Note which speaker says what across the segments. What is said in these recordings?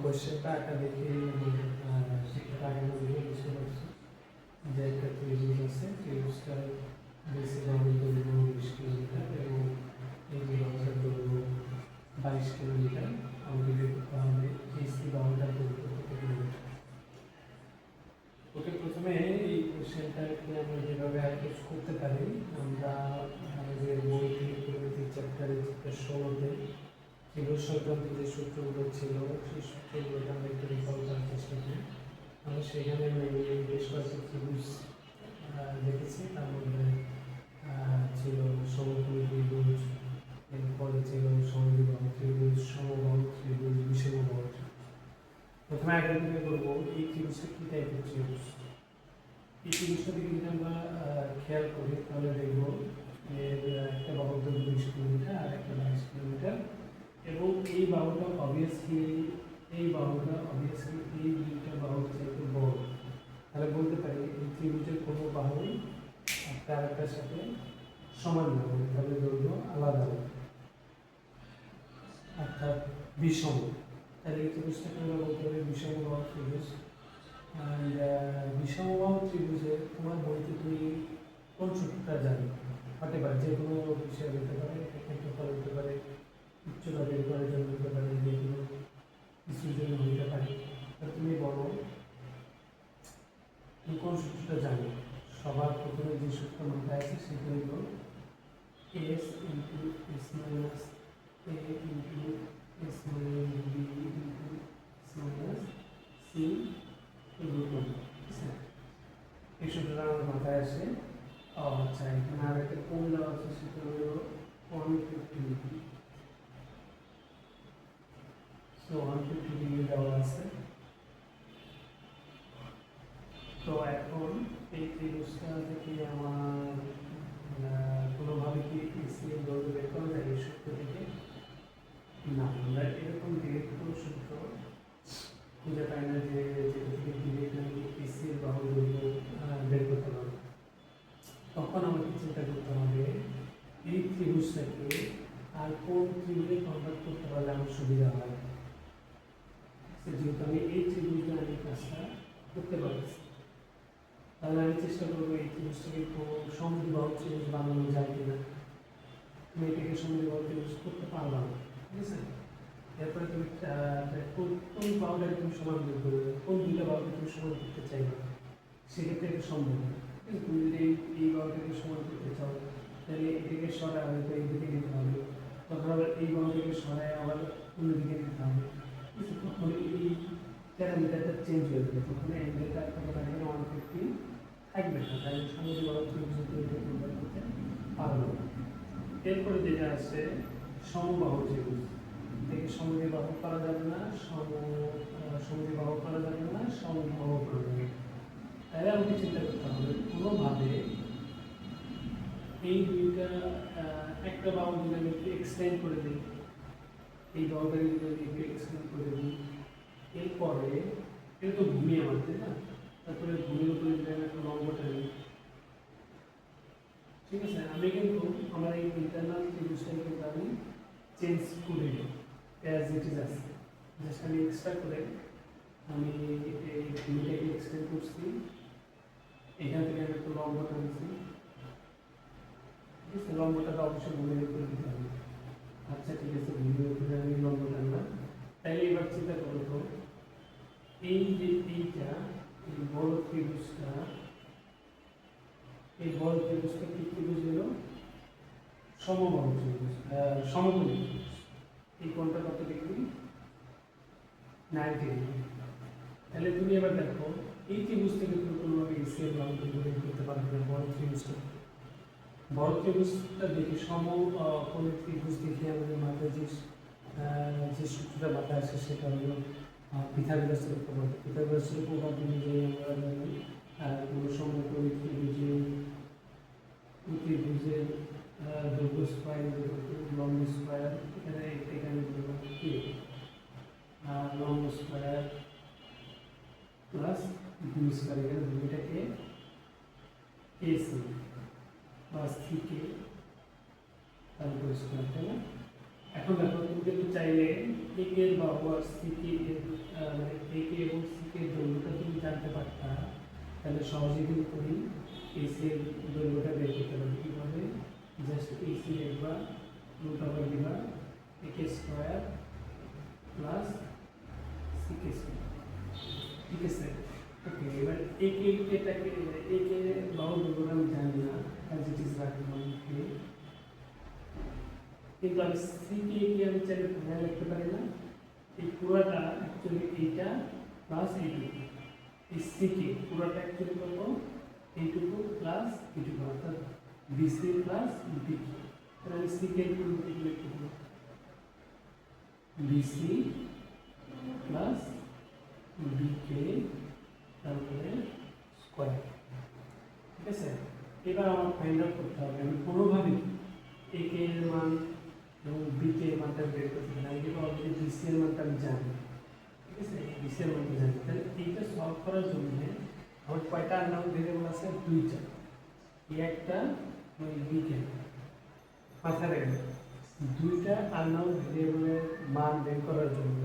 Speaker 1: কোয়েশ্চেনটা একটা দেখে সেটা আগে বুঝে বুঝতে পারছি যে একটা ত্রিভুজ আছে, ত্রিভুজটার বেসিক বাহুর দৈর্ঘ্য 20 কিলোমিটার এবং এই যে বাহুটার দৈর্ঘ্য 22 কিলোমিটার। আমাদের বের করতে হবে এই বাহুটার দৈর্ঘ্য কত কিলোমিটার। ওকে, প্রথমে এই কোয়েশ্চেনটাকে আমরা যেভাবে অ্যাপ্রোচ করতে পারি, আমরা আমাদের বই থেকে পরিমিতি চ্যাপ্টারে 16তে ত্রিভুজ সংক্রান্ত যে সূত্রগুলো ছিল সেই সূত্রগুলোকে আমরা একটু রিকল করার চেষ্টা করি। আমরা সেখানে বেশ কয়েকটি ত্রিভুজ দেখেছি। তার মধ্যে ছিল সমকোণী ত্রিভুজ, এরপরে ছিল সমদ্বিবাহু ত্রিভুজ, সমবাহু ত্রিভুজ, বিষমবাহু ত্রিভুজ। প্রথমে আইডেন্টিফাই করবো এই ত্রিভুজটা কী টাইপের ত্রিভুজ। এই ত্রিভুজটাকে যদি আমরা খেয়াল করি তাহলে দেখবো এর একটা বাহুর দৈর্ঘ্য 20 কিলোমিটার আর একটা 22 কিলোমিটার, এবং এই বাহুটা অবভিয়াসলি এই দুইটা বাহুর চাইতে বড়। তাহলে বলতে পারি এই ত্রিভুজের কোনো বাহু একটা আরেকটার সাথে সমান হবে, তাহলে দৈর্ঘ্য আলাদা হবে, অর্থাৎ বিষম। তাহলে এই ত্রিভুজটাকে আমরা বলতে পারি বিষমবাহু ত্রিভুজ। বিষমবাহু ত্রিভুজে তোমার বইতে তুমি কোন সূত্রটা জানো? হতে পারে যে কোনো বিষয় হতে পারে, ক্ষেত্রফল হতে পারে, উচ্চতা বের করার জন্য হতে পারে, যে কোনো কিছুর জন্য হতে পারে। তুমি বলো তুমি কোন সূত্রটা জানো? সবার প্রথমে যে সূত্র মাথায় আছে সেটা হলো S into S minus A into S minus B into S minus C root one. এই সূত্রটা আমার মাথায় আসে। আচ্ছা, এখানে আর একটা কোণ দেওয়া আছে, সেটা হলো 150 ডিগ্রি। সো 150 ডিগ্রি দেওয়া আছে। তো এখন এই ত্রিভুজটা থেকে আমার কোনোভাবে কি এসি এর দৈর্ঘ্য বের করা যায় এই সূত্র থেকে? না, আমরা এরকম ডিরেক্ট কোনো সূত্র খুঁজে পাই না যে যেটা থেকে ডিরেক্ট আমি এসি এর বাহুর দৈর্ঘ্য বের করতে পারবো। তখন আমাকে চিন্তা করতে হবে এই ত্রিভুজটাকে আর কোন ত্রিভুজে কনভার্ট করতে পারলে আমার সুবিধা হয়। যেহেতু আমি এই ত্রিভুজে আমি কাজটা করতে পারছি, তাহলে আমি চেষ্টা করবো এই ত্রিভুজটাকে সমদ্বিবাহু ত্রিভুজ বানানো যায় কিনা। তুমি এটাকে সমদ্বিবাহু ত্রিভুজ করতে পারবা না, ঠিক আছে? এরপরে তুমি কোন বাহুটাকে তুমি সমান করবে, কোন দুইটা বাহুকে তুমি সমান করতে চাইবে, সেক্ষেত্রে এটা সম্ভব না। তুমি যদি এই বাহুটাকে সমান করতে চাও তাহলে এটাকে সরায় হয়তো এই দিকে নিতে হবে, তখন আবার এই বাহুটাকে সরায় আবার অন্যদিকে নিতে হবে। তখন এই প্যারামিটারটা চেঞ্জ হয়ে যাবে, তখন অ্যাঙ্গেলটা কত থাকবে না 150 থাকবে না, তাই সমদ্বিবাহু ত্রিভুজে কনভার্ট করতে পারবো না। এরপরে যেটা আছে সমবাহু ত্রিভুজ, এটাকে সমদ্বিবাহু করা যাবে না, সমদ্বিবাহু করা যাবে না, সমবাহু করা যাবে। তাহলে আমাকে চিন্তা করতে হবে কোনোভাবে এই দুইটা একটা বাহু যদি আমি একটু এক্সটেন্ড করে দিই, এই বাহুটাকে যদি আমি একটু এক্সটেন্ড করে দিই, এরপরে এটা তো ভূমি আমার, তাই না? তারপরে ভূমির উপরে যদি আমি একটা লম্বটা নিই, ঠিক আছে? আমি কিন্তু আমার এই ইন্টারনাল ত্রিভুজটাকে কিন্তু আমি চেঞ্জ করে দিই, অ্যাজ ইট ইজ আছে। জাস্ট আমি এক্সট্রা করে আমি এই ভূমিটাকে এক্সটেন্ড করছি, এখান থেকে আমি একটু লম্বটা নিচ্ছি, ঠিক আছে? লম্বটাকে অবশ্যই ভূমির উপরে দিতে হবে। আচ্ছা, ঠিক আছে, ভূমির উপরে আমি লম্বটা নিলাম। তাইলে এবার চিন্তা করো তো, এই যে এইটা এই বড় ত্রিভুজটা, এই বড় ত্রিভুজটা কি ত্রিভুজ হলো? সমবাহু ত্রিভুজ, সমকোণী ত্রিভুজ। এই কোণটা কত ডিগ্রি? 90 ডিগ্রি। তাহলে তুমি এবার দেখো এই ত্রিভুজ থেকে তুমি কোনোভাবে এসি এর মান বের করতে পারবে না। বড় ত্রিভুজটা দেখে সমকোণী ত্রিভুজ দেখে আমাদের মাথায় যে সূত্রটা মাথায় আসে সেটা হলো পিথাগোরাসের উপপাদ্য। পিথাগোরাসের উপপাদ্য অনুযায়ী আমরা জানি কোনো সমকোণী ত্রিভুজের দৈর্ঘ্য স্কয়ার লম্ব স্কয়ার, এখানে বললাম কি লম্ব স্কয়ার প্লাস ভূমি স্কয়ার, এখানে ভূমিটাকে এসি প্লাস থ্রি কে তারপরে স্কয়ার, তাই না? এখন দেখো তুমি কিন্তু চাইলে একে এর বাহু আর সিকে এর মানে একে এবং সিকে এর দৈর্ঘ্যটা তুমি জানতে পারতা, তাহলে সহজেই কিন্তু তুমি এসি এর দৈর্ঘ্যটা বের করতে পারবে। কীভাবে? জাস্ট এসি লিখবা রুট ওভার দিবা একে স্কোয়ার প্লাস সিকে স্কোয়ার, ঠিক আছে? ওকে, এবার একে এটাকে একে বাহু দৈর্ঘ্যটা আমি জানি না, অ্যাজ ইট ইজ রাখলাম ওকে, কিন্তু আমি সিকে কি আমি চাইলে পুরো লিখতে পারি না? এই পুরোটা অ্যাকচুয়ালি এইটা প্লাস এইটুকু, এই সিকে পুরোটা অ্যাকচুয়ালি কত? এইটুকু প্লাস এইটুকু, অর্থাৎ বিসি প্লাস বিকে। তাহলে আমি সিকে পুরো লিখতে পারি বিসি প্লাস বিকে তারপরে স্কোয়ার, ঠিক আছে? এবার আমার ফাইন্ড আউট করতে হবে আমি কোনোভাবে একে এর মান এবং বিকে এর মানটা বের করতে পারি। আমি কিন্তু অলরেডি বিসি এর মানটা আমি জানি, ঠিক আছে? বিসি এর মানটা জানি। তাহলে এইটা সলভ করার জন্য আমার কয়টা আননোন ভেরিয়েবল আছে? দুইটা, এই একটা ওই বিকে। মাথায় রাখবেন, দুইটা আননোন ভেরিয়েবলের মান বের করার জন্য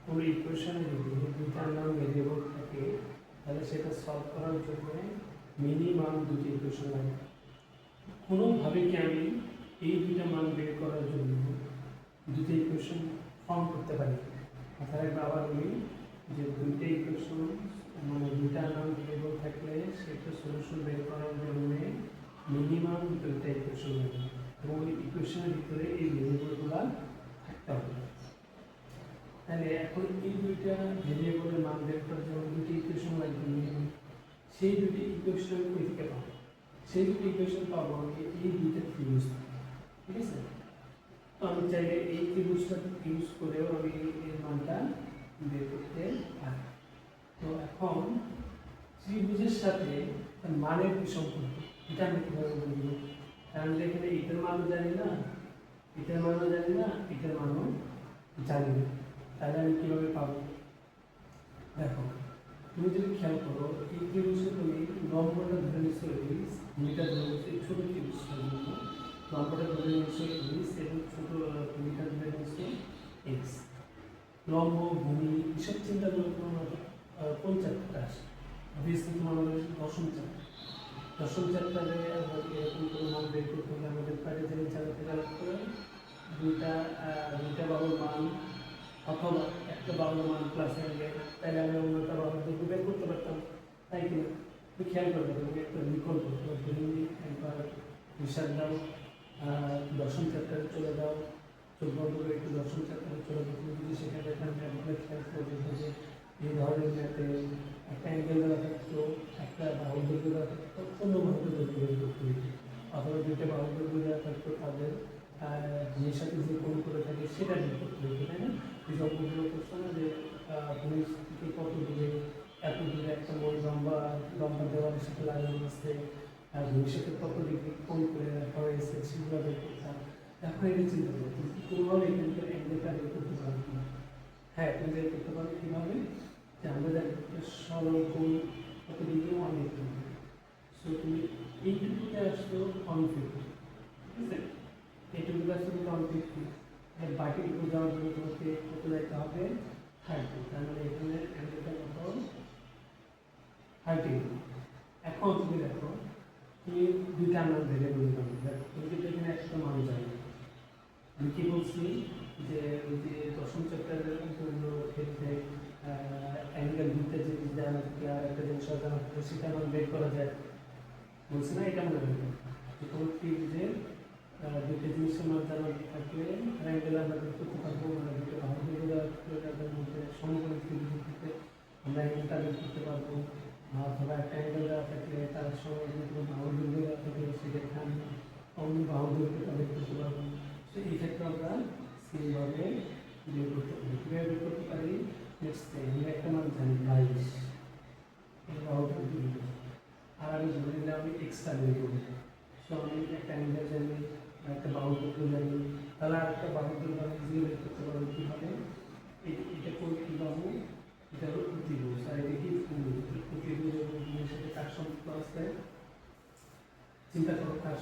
Speaker 1: কোনো ইকুয়েশনে যদি দুইটা আননোন ভেরিয়েবল থাকে, তাহলে সেটা সলভ করার জন্য মিনিমাম দুটি ইকুয়েশন লাগে। কোনোভাবে কি আমি এই দুইটা মান বের করার জন্য দুটো ইকুয়েশন ফর্ম করতে পারি? মাথায় রাখবে আবার বলি যে দুইটা ইকুয়েশন মানে দুইটা নাম ভেরিয়েবল থাকলে সেটা সলিউশন বের করার জন্য মিনিমাম দুইটা ইকুয়েশন লাগে এবং ওই ইকুয়েশনের ভিতরে এই ভেরিয়েবলগুলো থাকতে হবে। তাহলে এখন এই দুইটা ভেরিয়েবলের মান বের করার জন্য দুটি ইকুয়েশন লাগবে মিনিমাম। সেই দুটি ইকুয়েশন আমি কই থেকে পাবো? সেই দুটি ইকুয়েশন পাবো আমি এই দুইটা ত্রিভুজ, ঠিক আছে? তো আমি চাইলে এই ত্রিভুজটা ইউজ করেও আমি এর মানটা বের করতে পারি। তো এখন ত্রিভুজের সাথে মানের কি সম্পর্ক এটা আমি কীভাবে বুঝব? কারণ এখানে এটার মানও জানি না, এটার মানও জানি না, এটার মানও জানি না, তাহলে আমি কীভাবে পাবো? দেখো, তুমি যদি খেয়াল করো এই ত্রিভুজে তুমি লম্বটা ধরে নিচ্ছ এক্স, ভূমিটা ধরে নিচ্ছ এই ছোটো ত্রিভুজটার জন্য লম্বটা ধরে নিচ্ছ এক্স এবং ছোটো ভূমিটা ধরে নিচ্ছ এক্স। লম্ব ভূমি এসব চিন্তা করে তোমার কোন চ্যাপ্টার আসে? অবভিয়াসলি তোমার দশম চ্যাপ্টার। দশম চ্যাপ্টারে এরকম কোনো মান বের করতে হলে আমাদের প্যাকেজের চালাতে করে দুইটা বাহুর মান অথবা একটা বাহুর মান প্লাস আনলে তাহলে আমি অন্যটা বাহুর দুটো বের করতে পারতাম, তাই কিনা? তুমি খেয়াল করবে তুমি একটা বিকল্প তুমি একবার হিসাব দাও, দশম চ্যাপ্টারে চলে যাও, চোখ বন্ধ করে একটু দশম চ্যাপ্টারে চলে যাও। তুমি যদি সেখানে দেখলাম খেয়াল করবে যে এই ধরনের ম্যাথে একটা অ্যাঙ্গেল দেওয়া থাকতো, একটা বাহুর দৈর্ঘ্য দেওয়া থাকতো, অন্য বাহুর দৈর্ঘ্য বের করতে হতো, অথবা দুইটা বাহুর দৈর্ঘ্য দেওয়া থাকতো তাদের যে সাথে যে কোণ করে থাকে সেটা বের করতে হতো, তাই না? এই সম্পূর্ণ প্রশ্ন না যে ভূমির থেকে কত দূরে, এত দূরে একটা মূল লম্বা দেওয়ালের সাথে লাগানো আছে, আর ভূমির সাথে কত ডিগ্রি কোণ করে রাখা হয়েছে সেগুলো বের করতাম। এখন এটা চিন্তা করো তুমি কোনোভাবে এখানকার অ্যাঙ্গেলটা বের করতে পারবে না। হ্যাঁ, তুমি বের করতে পারো কীভাবে? যে আমরা জানি সরল কোণ কত ডিগ্রি 180 ডিগ্রি। সো তুমি এইটুকুতে আসলো 150, ঠিক আছে? এইটুকুতে আসলো 150, আর বাকিটুকু যাওয়ার জন্য তোমাকে কত যেতে হবে? 30। তার মানে এখানে অ্যাঙ্গেলটা কত? 30। এখন তুমি দেখো তুমি দুইটা আননোন ভেরিয়েবল পাবে। দেখো তুমি কিন্তু এখানে একটা মান জানো। আমি কি বলছি যে ওই যে দশম চ্যাপ্টারের জন্য ক্ষেত্রে অ্যাঙ্গেল দুইটা জিনিস জানা থাকলে আর একটা জিনিস জানা থাকলে সেটা আমার বের করা যায়, বলছি না? এটা মনে রাখবে যে কোনো ত্রিভুজের দুইটা জিনিসের মান জানা থাকলে অ্যাঙ্গেল আমরা বের করতে পারবো। মানে দুটো বাহু দৈর্ঘ্য দেওয়া থাকলে তাদের মধ্যে সমকোণী ত্রিভুজের ক্ষেত্রে আমরা অ্যাঙ্গেলটা বের করতে পারবো, অথবা একটা অ্যাঙ্গেল দেওয়া থাকলে তার সঙ্গে কোনো বাহু দৈর্ঘ্য দেওয়া থাকলে সেক্ষেত্রে আমি অন্য বাহু দৈর্ঘ্যটা বের করতে পারবো। তো এই ক্ষেত্রে আমরা সেইভাবে বের করতে পারি। কীভাবে বের করতে পারি? নেক্সট আমরা একটা মান জানি 22, বাহুটা দৈর্ঘ্য, আর আমি ধরে নিলাম আমি এক্সট্রা বের করবো। সো আমি একটা অ্যাঙ্গেল জানি, একটা বাহু দৈর্ঘ্য জানি, তাহলে আর একটা বাহু দৈর্ঘ্য আমি ইজিলি বের করতে পারবো। কীভাবে? এটা কোন কী বাহু? এটা হলো প্রতিভুজ, আর এটা কি ভূমি। প্রতিভুজ এবং ভূমির সাথে কার সম্পর্ক আছে? চিন্তা করো কার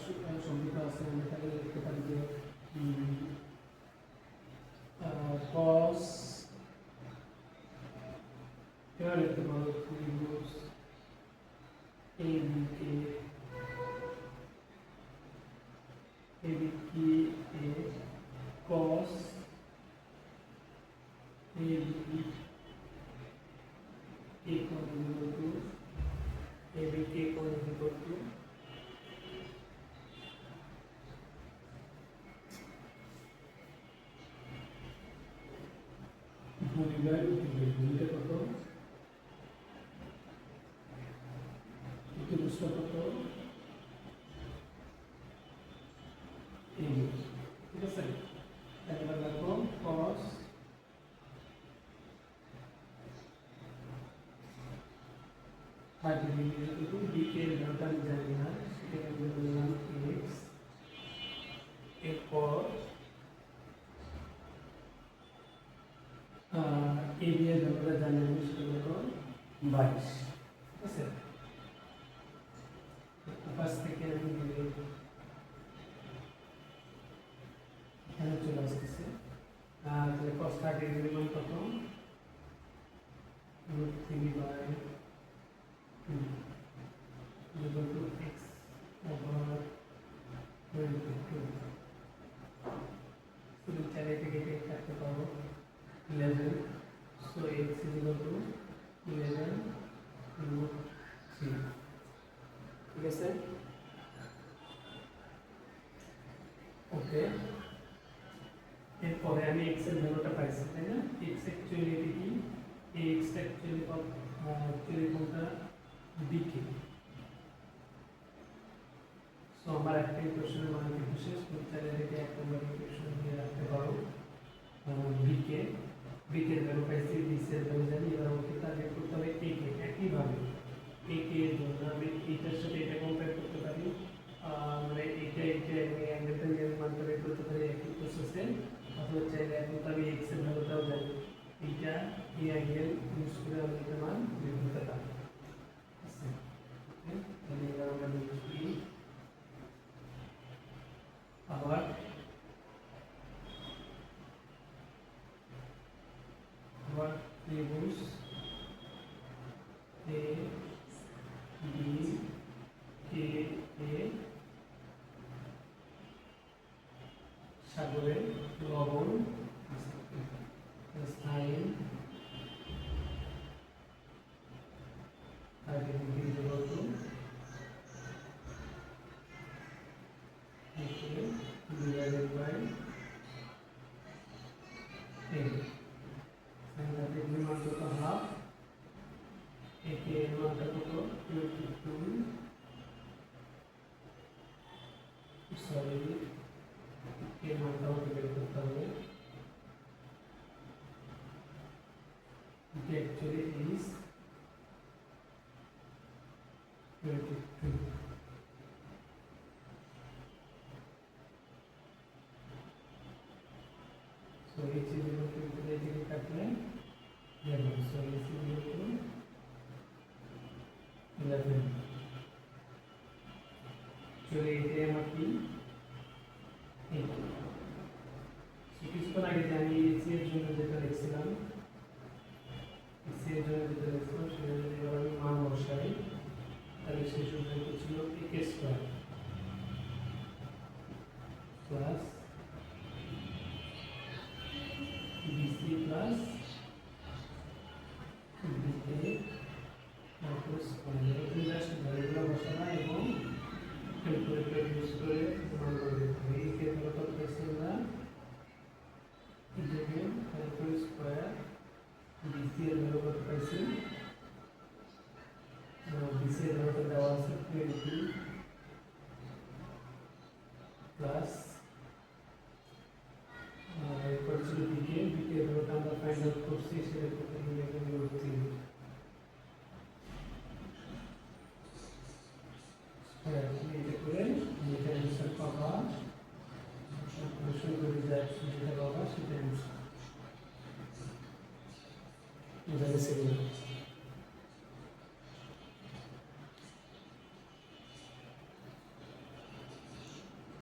Speaker 1: সম্পর্ক আছে। আমরা তাহলে লিখতে পারি যে লিখতে পারো ত্রিভুজ এবিকে এবিকে এ cos AB equal to ABK equal to ভূমিবার ভূমিটা কত চতুর্ভুজটা কত AB ঠিক আছে এবার দেখো cos आगे बी के घटा जाएगा सेकेंड बदलना x एक और ए बी এর ঘটা জানেন সেটা হলো 22 ঠিক আছে পাশ থেকে আমি এখানে চলে আসতেছে তাহলে cos 30 ডিগ্রি মান কত √3 equal to x over 22 so the chare থেকে কাটতে পারবো 11 so x is equal to 11 √3 ঠিক আছে ওকে এরপরে আমি x এর ভ্যালুটা পাইছি তাই না x অ্যাকচুয়ালি এটি কি x অ্যাকচুয়ালি কোনটা বিকে সো আমার একটা ইকুয়েশনের মান কিন্তু শেষ চাইলে এটাকে এক নম্বর ইকুয়েশন দিয়ে রাখতে পারো বিকে এর ভ্যালু পাইছি বিসি এর ভ্যালু জানি এবার আমাকে টার্গেট করতে হবে এ কে একইভাবে এ কে এর জন্য আমি এইটার সাথে এটা কম্পেয়ার করতে পারি মানে এটা এবং অ্যাঙ্গেলটা নিয়ে মানটা বের করতে পারি একই প্রসেসে অথবা চাইলে এখন তো আমি এক্স এর ভ্যালুটাও জানি এইটা এই অ্যাঙ্গেল ইউজ করে আমি এটা মান বের করতে পারি আবার ত্রিভুজ এ বি কে এ সাগরের লবণ sign 30 degree divided by 10 and that is equal to half ak এর মানটা কত 22 সরি এর মানটা আমাকে বের করতে হবে it actually is 22 so h is equal to থেকে কাটলে 11 so h is equal to 11 চলে এটাই আমার কি 8 কিছুক্ষণ আগে আমি h এর জন্য যেটা লিখছিলাম h এর জন্য যেটা লিখছিলাম সেটা যদি আমি মান বসাই তাহলে সেই সূত্রটা ছিল ak square plus bc plus bk minus square এই জাস্ট ভ্যালুগুলো বসানো এবং ক্যালকুলেটর ইউজ করে মান বের করতে হবে এই ক্ষেত্রে কত পেয়েছি আমরা 11 তারপর স্কয়ার bc এর ভ্যালু কত পাইছি bc এর ভ্যালুটা দেওয়া আছে 20 প্লাস এরপর ছিল bk এর ভ্যালুটা আমরা ফাইন্ড আউট করছি সেটা করতে গেলে এখানে √3 এটা করে যেটা অ্যান্সার পাবা কোশ্চেন করে যেটা পাবা সেটা অ্যান্সার বুঝা গেছে